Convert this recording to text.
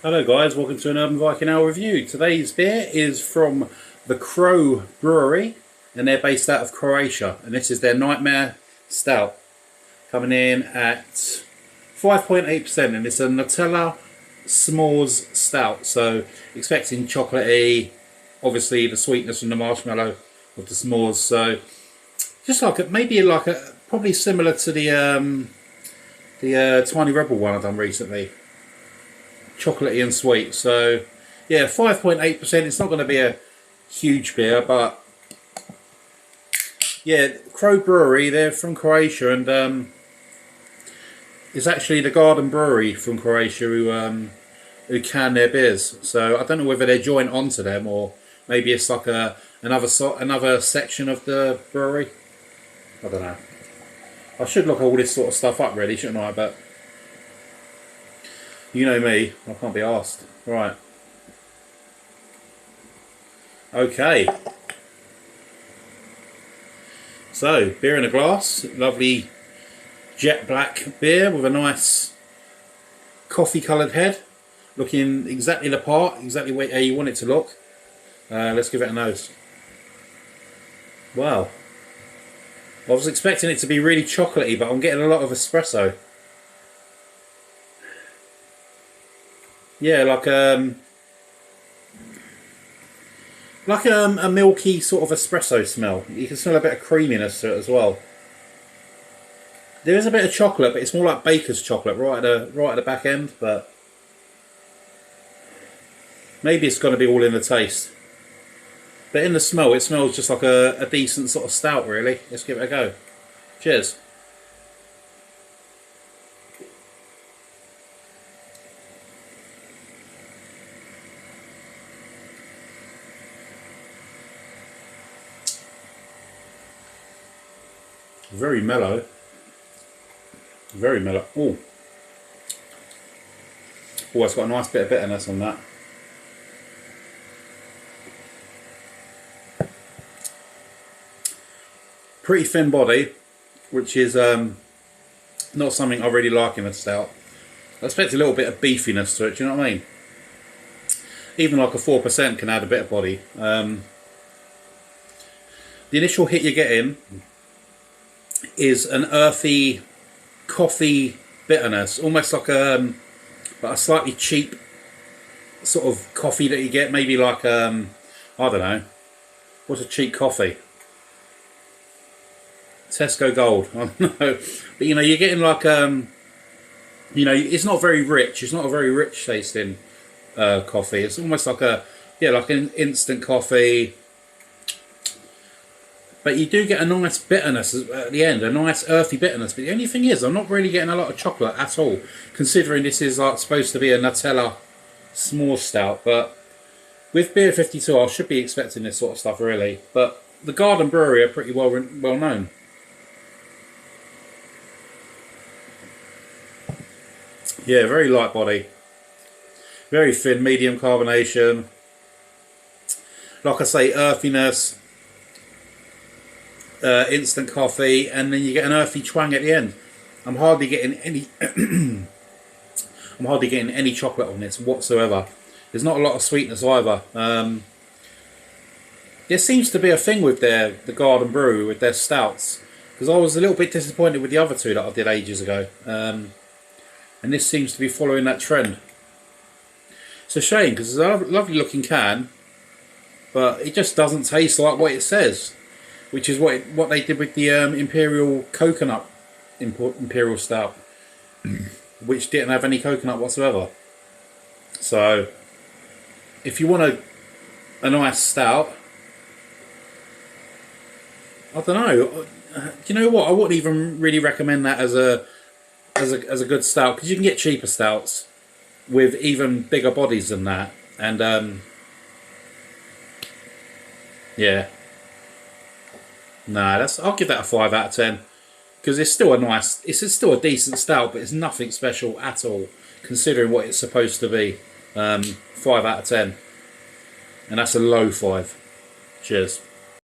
Hello guys, welcome to an Urban Viking Ale review. Today's beer is from the Crow Brewery and they're based out of Croatia, and this is their Nightmare Stout, coming in at 5.8%, and it's a Nutella s'mores stout, so expecting chocolatey, obviously the sweetness from the marshmallow of the s'mores, so just like probably similar to the Tiny Rebel one I've done recently. Chocolatey and sweet, so yeah, 5.8%. It's not going to be a huge beer, but yeah, Crow Brewery, they're from Croatia, and it's actually the Garden Brewery from Croatia who can their beers. So I don't know whether they're joined onto them or maybe it's like another section of the brewery. I don't know. I should look all this sort of stuff up really, shouldn't I? But you know me, I can't be asked. Right. Okay. So, beer in a glass. Lovely jet black beer with a nice coffee coloured head. Looking exactly the part, exactly how you want it to look. Let's give it a nose. Wow. I was expecting it to be really chocolatey, but I'm getting a lot of espresso. Yeah, like a milky sort of espresso smell. You can smell a bit of creaminess to it as well. There is a bit of chocolate, but it's more like baker's chocolate right at the back end. But maybe it's going to be all in the taste. But in the smell, it smells just like a decent sort of stout, really. Let's give it a go. Cheers. Very mellow. Very mellow. Oh, it's got a nice bit of bitterness on that. Pretty thin body, which is not something I really like in a stout. I expect a little bit of beefiness to it, do you know what I mean? Even like a 4% can add a bit of body. The initial hit you're getting is an earthy coffee bitterness, almost like a slightly cheap sort of coffee that you get, maybe like I don't know, what's a cheap coffee? Tesco Gold, I don't know, but you know, you're getting like you know, it's not very rich. It's not a very rich tasting coffee. It's almost like like an instant coffee. But you do get a nice bitterness at the end, a nice earthy bitterness. But the only thing is, I'm not really getting a lot of chocolate at all, considering this is like supposed to be a Nutella s'more stout. But with Beer 52, I should be expecting this sort of stuff really. But the Garden Brewery are pretty well known. Yeah, very light body, very thin, medium carbonation. Like I say, earthiness. Instant coffee, and then you get an earthy twang at the end. I'm hardly getting any I'm hardly getting any chocolate on this whatsoever. There's not a lot of sweetness either. There seems to be a thing with the Garden Brewery with their stouts, because I was a little bit disappointed with the other two that I did ages ago, and this seems to be following that trend. It's a shame because it's a lovely looking can, but it just doesn't taste like what it says. Which is what they did with the Imperial Coconut Imperial Stout, which didn't have any coconut whatsoever. So, if you want a nice stout, I don't know. Do you know what? I wouldn't even really recommend that as a good stout, because you can get cheaper stouts with even bigger bodies than that, and yeah. Nah, I'll give that a 5 out of 10, because it's still still a decent stout, but it's nothing special at all considering what it's supposed to be. 5 out of 10, and that's a low 5. Cheers.